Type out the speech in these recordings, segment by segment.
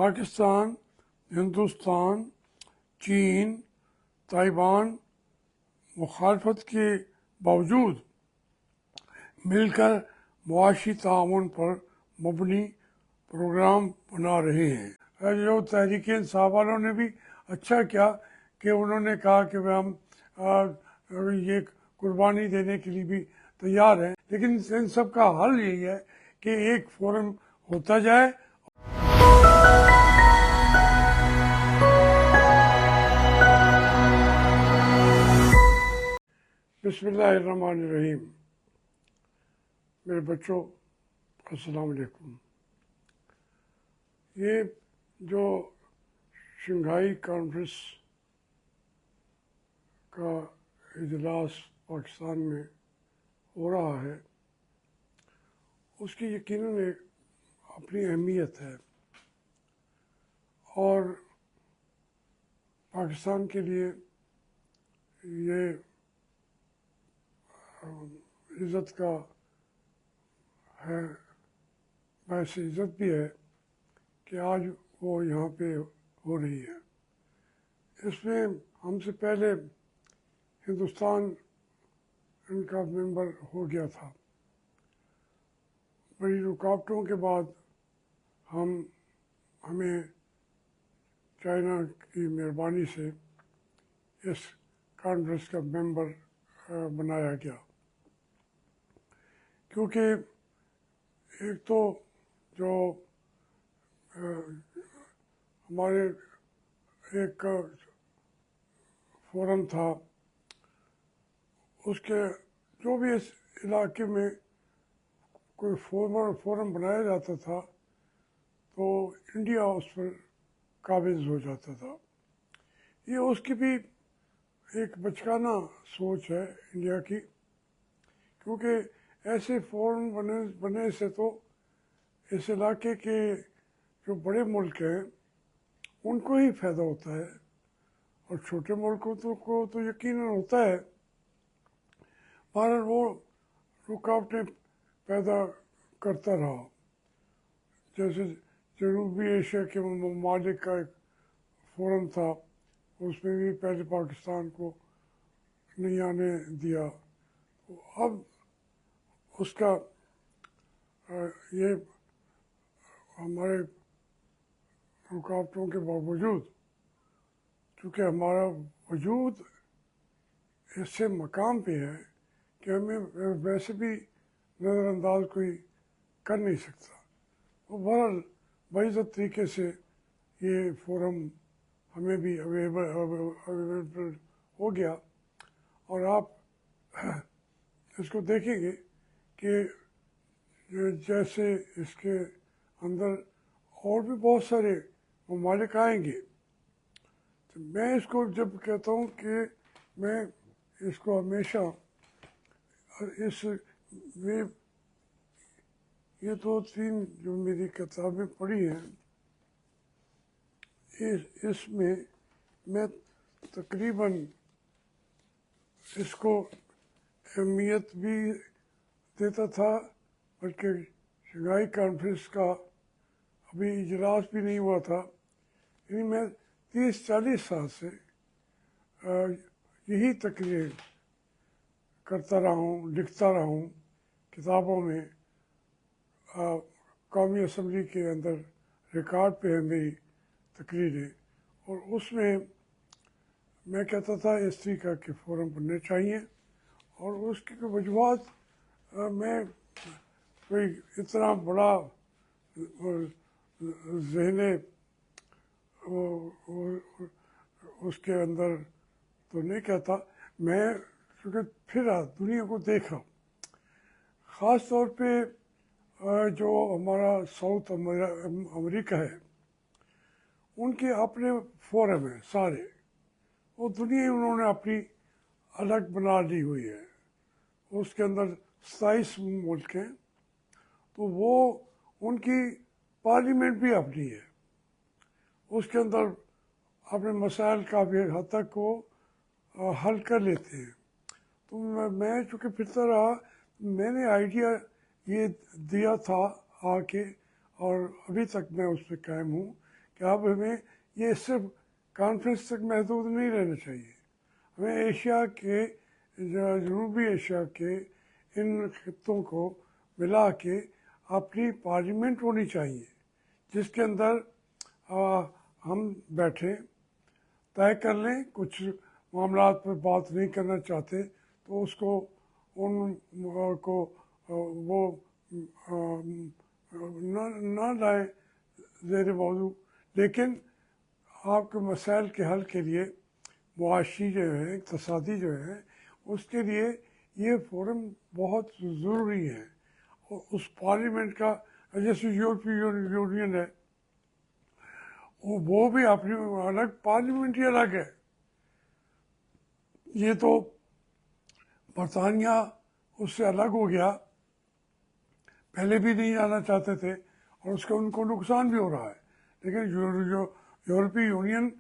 पाकिस्तान, हिंदुस्तान, चीन, ताइवान मुखालफत के बावजूद मिलकर मुआशी ताउन पर मबनी प्रोग्राम बना रहे हैं। जो तहरीक इंसाफ वालों ने भी अच्छा किया कि उन्होंने कहा कि हम ये कुर्बानी देने के लिए भी तैयार हैं, लेकिन इन सब का हल यही है कि एक फोरम होता जाए। बिस्मिल्लाहिर्रहमानिर्रहीम। मेरे बच्चों, अस्सलाम वालेकुम। ये जो शंघाई कॉन्फ्रेंस का इजलास पाकिस्तान में हो रहा है, उसकी यकीनन एक अपनी अहमियत है और पाकिस्तान के लिए ये इज़्ज़त का है, वैसे इज़्ज़त भी है कि आज वो यहाँ पे हो रही है। इसमें हमसे पहले हिंदुस्तान इनका मेंबर हो गया था। बड़ी रुकावटों के बाद हमें चाइना की मेहरबानी से इस कॉन्फ्रेंस का मेंबर बनाया गया, क्योंकि एक तो जो हमारे एक फोरम था, उसके जो भी इस इलाके में कोई फोरम बनाया जाता था तो इंडिया उस पर काबिज हो जाता था। ये उसकी भी एक बचकाना सोच है इंडिया की, क्योंकि ऐसे फोरम बने से तो इस इलाके के जो बड़े मुल्क हैं उनको ही फ़ायदा होता है और छोटे मुल्कों को तो यकीनन होता है, मगर वो रुकावटें पैदा करता रहा। जैसे जनूबी एशिया के ममालिक का एक फोरम था, उसमें भी पहले पाकिस्तान को नहीं आने दिया। अब उसका ये हमारे रुकावटों के बावजूद, चूँकि हमारा वजूद ऐसे मकाम पे है कि हमें वैसे भी नज़रअंदाज कोई कर नहीं सकता। वो बहरहाल बाइज़्ज़त तरीके से ये फोरम हमें भी अवेलेबल हो गया और आप इसको देखेंगे कि जैसे इसके अंदर और भी बहुत सारे ममालिक आएंगे। तो मैं इसको जब कहता हूँ कि मैं इसको हमेशा ये दो तीन जो मेरी किताबें पढ़ी हैं, इसमें मैं तकरीबन इसको अहमियत भी देता था, बल्कि शंघाई कॉन्फ्रेंस का अभी इजलास भी नहीं हुआ था, यानी मैं 30-40 साल से यही तकरीर करता रहा हूँ, लिखता रहा हूँ किताबों में। कौमी असम्बली के अंदर रिकॉर्ड पे है मेरी तकरीरें, और उसमें मैं कहता था इस तरीक़ा के फोरम बनने चाहिए। और उसकी वजूहत मैं कोई इतना बड़ा ज़हने उसके अंदर तो नहीं कहता। मैं चूँकि फिरा दुनिया को देखा, ख़ास तौर पे जो हमारा साउथ अमेरिका है, उनके अपने फोरम हैं सारे, वो दुनिया ही उन्होंने अपनी अलग बना ली हुई है। उसके अंदर 27 मुल्क हैं, तो वो उनकी पार्लियामेंट भी अपनी है, उसके अंदर अपने मसाइल काफ़ी हद तक वो हल कर लेते हैं। तो मैं चूँकि फिरता रहा, मैंने आइडिया ये दिया था आके, और अभी तक मैं उस पर कायम हूँ कि अब हमें ये सिर्फ कॉन्फ्रेंस तक महदूद नहीं रहना चाहिए। हमें एशिया के, जनूबी एशिया के इन खित्तों को मिला के अपनी पार्लियामेंट होनी चाहिए, जिसके अंदर हम बैठे तय कर लें। कुछ मामला पर बात नहीं करना चाहते तो उसको उन को वो ना लाए ज़ेर मौजू, लेकिन आपके मसाइल के हल के लिए, मुआशी जो है, इक़्तिसादी जो है, उसके लिए ये फोरम बहुत ज़रूरी है। और उस पार्लियामेंट का, जैसे यूरोपीय यूनियन है, वो भी अपनी अलग पार्लियामेंट ही अलग है। ये तो बरतानिया उससे अलग हो गया, पहले भी नहीं जाना चाहते थे और उसका उनको नुकसान भी हो रहा है। लेकिन यूरोपीय यूनियन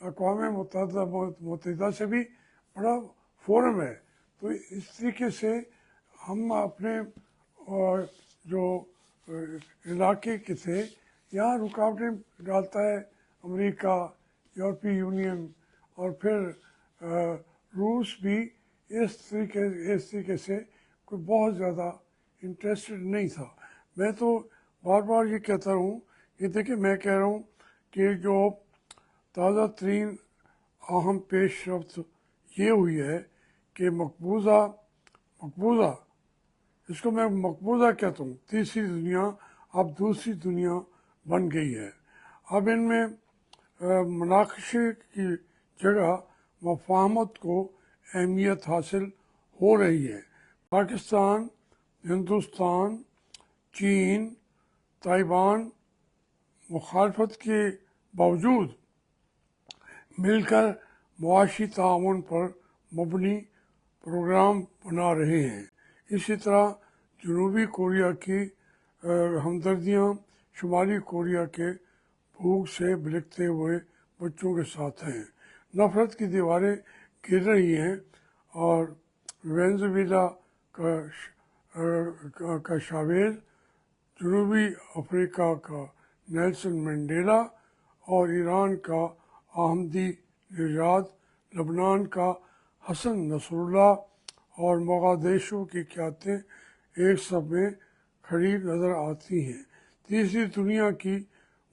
अक़वाम मुत्तहिदा से भी बड़ा फोरम है। तो इस तरीके से हम अपने जो इलाके के थे, यहाँ रुकावटें डालता है अमेरिका, यूरोपीय यूनियन और फिर रूस भी इस तरीके से कोई बहुत ज़्यादा इंटरेस्टेड नहीं था। मैं तो बार बार ये कहता हूँ कि देखिए, मैं कह रहा हूँ कि जो ताज़ा तरीन अहम पेशरफ्त ये हुई है कि मकबूजा, इसको मैं मकबूजा कहता हूँ, तीसरी दुनिया अब दूसरी दुनिया बन गई है। अब इनमें मुनाक़शे की जगह मफ़ाहमत को अहमियत हासिल हो रही है। पाकिस्तान, हिंदुस्तान, चीन, ताइवान मुखालफत के बावजूद मिलकर मुआशी ताउन पर मबनी प्रोग्राम बना रहे हैं। इसी तरह जनूबी कोरिया की हमदर्दियाँ शुमाली कोरिया के भूख से बिलखते हुए बच्चों के साथ हैं। नफ़रत की दीवारें गिर रही हैं और वेनेज़ुएला का शावेज, जनूबी अफ्रीका का नेल्सन मंडेला और ईरान का अहमदी निजाद, लबनान का हसन नसरुल्लाह और मोगादिशु की क़यादतें एक सब में खड़ी नज़र आती हैं। तीसरी दुनिया की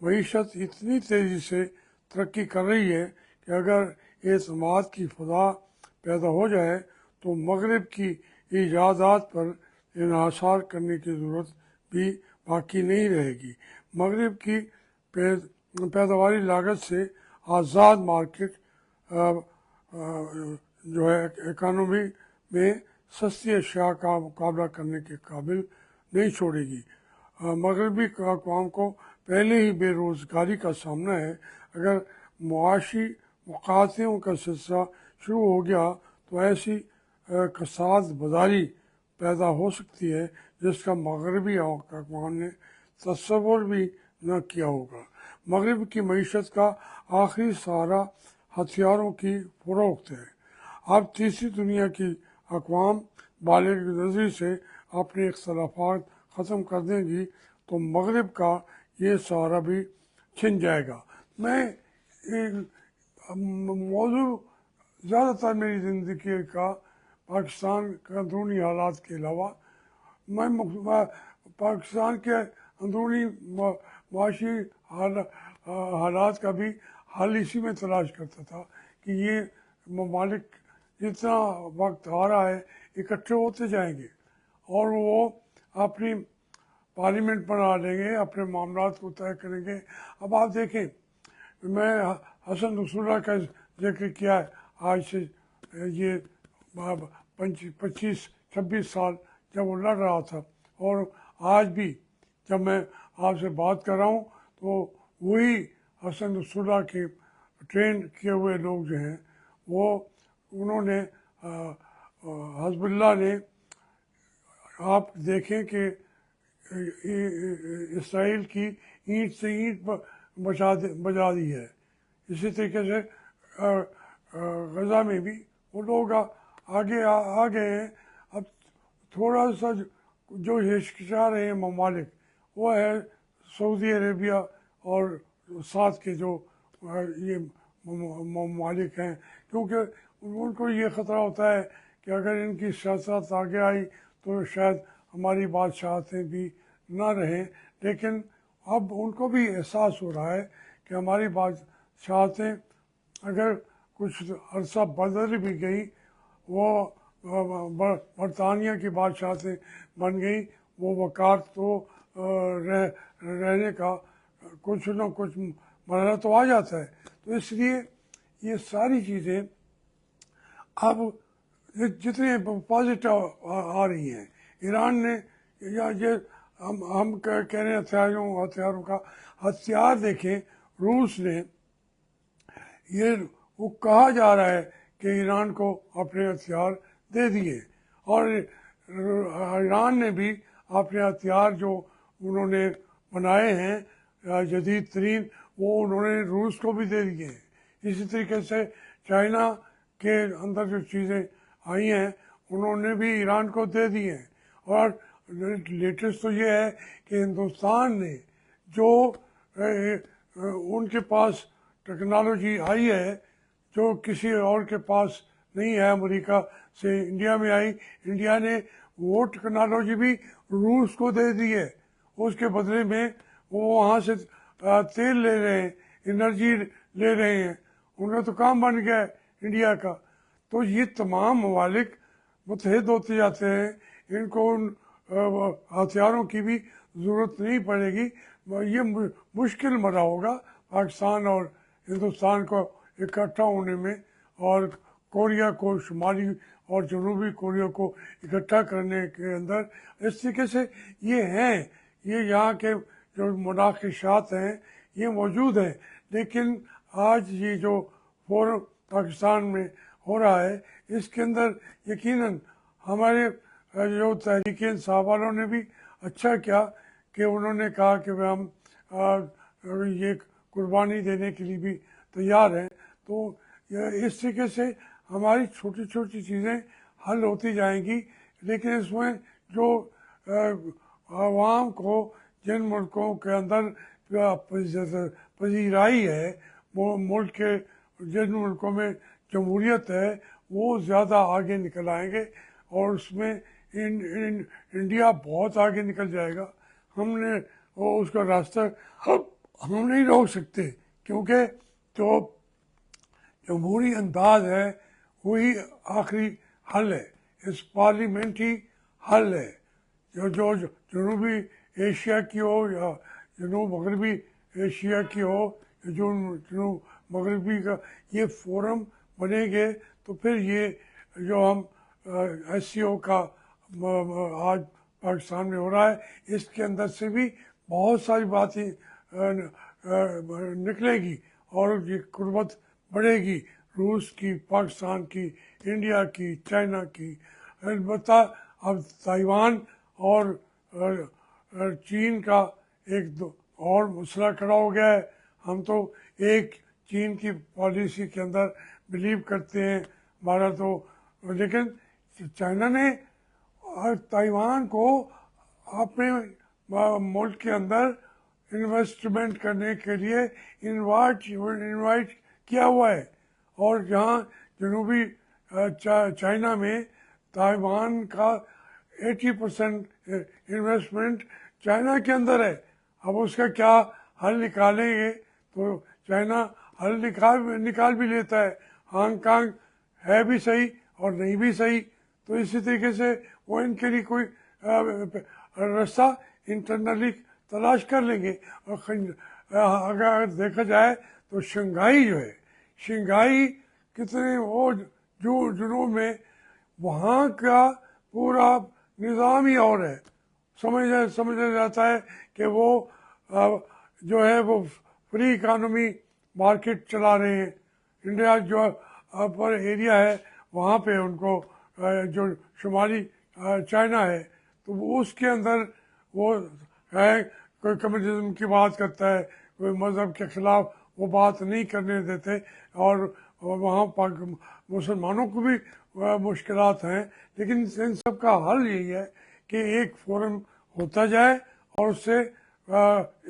मईशत इतनी तेज़ी से तरक्की कर रही है कि अगर एतमाद की फ़ज़ा पैदा हो जाए तो मगरिब की ईजादात पर इन्हासार करने की ज़रूरत भी बाकी नहीं रहेगी। मगरिब की पैदावारी लागत से आज़ाद मार्केट जो है इकानमी में सस्ती अशिया का मुकाबला करने के काबिल नहीं छोड़ेगी। मगरबी अक़वाम को पहले ही बेरोज़गारी का सामना है। अगर मुआशी मुक़ातियों का सिलसिला शुरू हो गया तो ऐसी कसाद बदारी पैदा हो सकती है जिसका मगरबी अक़वाम ने तसव्वुर भी न किया होगा। मगरब की मईशत का आखिरी सहारा हथियारों की फ़रोख्त है। अब तीसरी दुनिया की अक़वाम बालिग़ नज़री से अपने इख्तलाफात ख़त्म कर देंगी तो मगरब का ये सहारा भी छिन जाएगा। मैं मौजू ज़्यादातर मेरी ज़िंदगी का पाकिस्तान के अंदरूनी हालात के अलावा, मैं पाकिस्तान के अंदरूनी माशी हालात का भी हल इसी में तलाश करता था कि ये ममालिक जितना वक्त आ रहा है इकट्ठे होते जाएंगे और वो अपनी पार्लियामेंट बना लेंगे, अपने मामलात को तय करेंगे। अब आप देखें, मैं हसन नसरुल्लाह का जिक्र किया है, आज से ये 25-26 साल जब वो लड़ रहा था, और आज भी जब मैं आपसे बात कर रहा हूँ तो वही हसन नसरुल्लाह के ट्रेन किए हुए लोग जो हैं वो, उन्होंने हिज़्बुल्लाह ने, आप देखें कि इसराइल की ईंट से ईंट बजा दी है। इसी तरीके से गज़ा में भी वो लोग आगे आ गए हैं। अब थोड़ा सा जो हिचकिचा रहे हैं ममालिक, वो है सऊदी अरेबिया और साथ के जो ये मालिक हैं, क्योंकि उनको ये ख़तरा होता है कि अगर इनकी सियासत आगे आई तो शायद हमारी बादशाहतें भी ना रहें। लेकिन अब उनको भी एहसास हो रहा है कि हमारी बादशाहतें अगर कुछ अरसा बदल भी गई, वो बरतानिया की बादशाहतें बन गई, वो वक़ार तो रहने का कुछ न कुछ मरना तो आ जाता है। तो इसलिए ये सारी चीज़ें अब जितने पॉजिटिव आ रही हैं, ईरान ने या ये हम कह रहे हैं हथियारों का हथियार देखें, रूस ने ये वो कहा जा रहा है कि ईरान को अपने हथियार दे दिए, और ईरान ने भी अपने हथियार जो उन्होंने बनाए हैं जदीद तरीन, वो उन्होंने रूस को भी दे दिए हैं। इसी तरीके से चाइना के अंदर जो चीज़ें आई हैं उन्होंने भी ईरान को दे दी हैं। और लेटेस्ट तो ये है कि हिंदुस्तान ने जो उनके पास टेक्नोलॉजी आई है जो किसी और के पास नहीं है, अमेरिका से इंडिया में आई, इंडिया ने वो टेक्नोलॉजी भी रूस को दे दी है। उसके बदले में वो वहाँ से तेल ले रहे हैं, एनर्जी ले रहे हैं, उनका तो काम बन गया है इंडिया का। तो ये तमाम ममालिक मुतहद होते जाते हैं, इनको उन हथियारों की भी ज़रूरत नहीं पड़ेगी। ये मुश्किल मरा होगा पाकिस्तान और हिंदुस्तान को इकट्ठा होने में, और कोरिया को, शुमाली और जनूबी कोरिया को इकट्ठा करने के अंदर। इस तरीके से ये हैं, ये यहाँ के जो मुनाकिशात हैं ये मौजूद हैं। लेकिन आज ये जो फोरम पाकिस्तान में हो रहा है, इसके अंदर यकीनन हमारे जो तहरीक इंसाफ वालों ने भी अच्छा किया कि उन्होंने कहा कि हम ये कुर्बानी देने के लिए भी तैयार हैं। तो इस तरीके से हमारी छोटी छोटी चीज़ें हल होती जाएंगी। लेकिन इसमें जो आवाम को जिन मुल्कों के अंदर पजीराई है, वो मुल्क के जिन मुल्कों में जमहूरियत है, वो ज़्यादा आगे निकल आएंगे और उसमें इंडिया बहुत आगे निकल जाएगा। हमने वो उसका रास्ता हम नहीं रोक सकते, क्योंकि जो जमहूरी अंदाज है वही आखिरी हल है, इस पार्लियामेंट्री हल है। जो जो जनूबी एशिया की हो या जनूब मगरबी एशिया की हो, जो जनूब मगरबी का ये फोरम बनेंगे तो फिर ये जो हम SCO का आज पाकिस्तान में हो रहा है, इसके अंदर से भी बहुत सारी बातें निकलेगी और ये कुर्बत बढ़ेगी, रूस की, पाकिस्तान की, इंडिया की, चाइना की। अलबत्ता अब ताइवान और चीन का एक और मसला खड़ा हो गया है। हम तो एक चीन की पॉलिसी के अंदर बिलीव करते हैं हमारा तो, लेकिन चाइना ने ताइवान को अपने मुल्क के अंदर इन्वेस्टमेंट करने के लिए इनवाइट किया हुआ है। और जहाँ जनूबी चाइना में ताइवान का 80% इन्वेस्टमेंट चाइना के अंदर है। अब उसका क्या हल निकालेंगे, तो चाइना हल निकाल भी लेता है। हांगकांग है भी सही और नहीं भी सही, तो इसी तरीके से वो इनके लिए कोई रास्ता इंटरनली तलाश कर लेंगे। और अगर देखा जाए तो शंघाई जो है, शंघाई कितने वो जुनूब में, वहाँ का पूरा निज़ाम ही और है। समझा जाता है कि वो जो है वो फ्री इकानमी मार्केट चला रहे हैं। इंडिया जो पर एरिया है वहाँ पे उनको जो शुमाली चाइना है तो उसके अंदर वो है, कोई कम्युनिज्म की बात करता है, कोई मज़हब के ख़िलाफ़ वो बात नहीं करने देते, और वहाँ मुसलमानों को भी मुश्किलात हैं। लेकिन इन सब का हल यही है कि एक फोरम होता जाए और उससे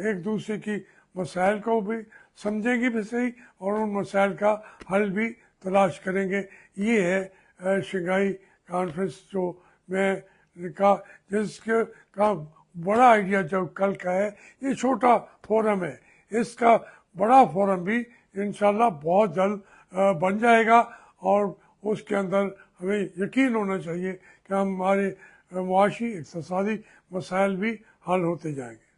एक दूसरे की मसाइल को भी समझेंगे भी सही और उन मसाइल का हल भी तलाश करेंगे। ये है शंघाई कॉन्फ्रेंस जो मैं कहा, जिसके का बड़ा आइडिया जो कल का है, ये छोटा फोरम है, इसका बड़ा फोरम भी इंशाल्लाह बहुत जल्द बन जाएगा और उसके अंदर हमें यकीन होना चाहिए कि हमारे मुआशी इक़्तिसादी मसाइल भी हल होते जाएंगे।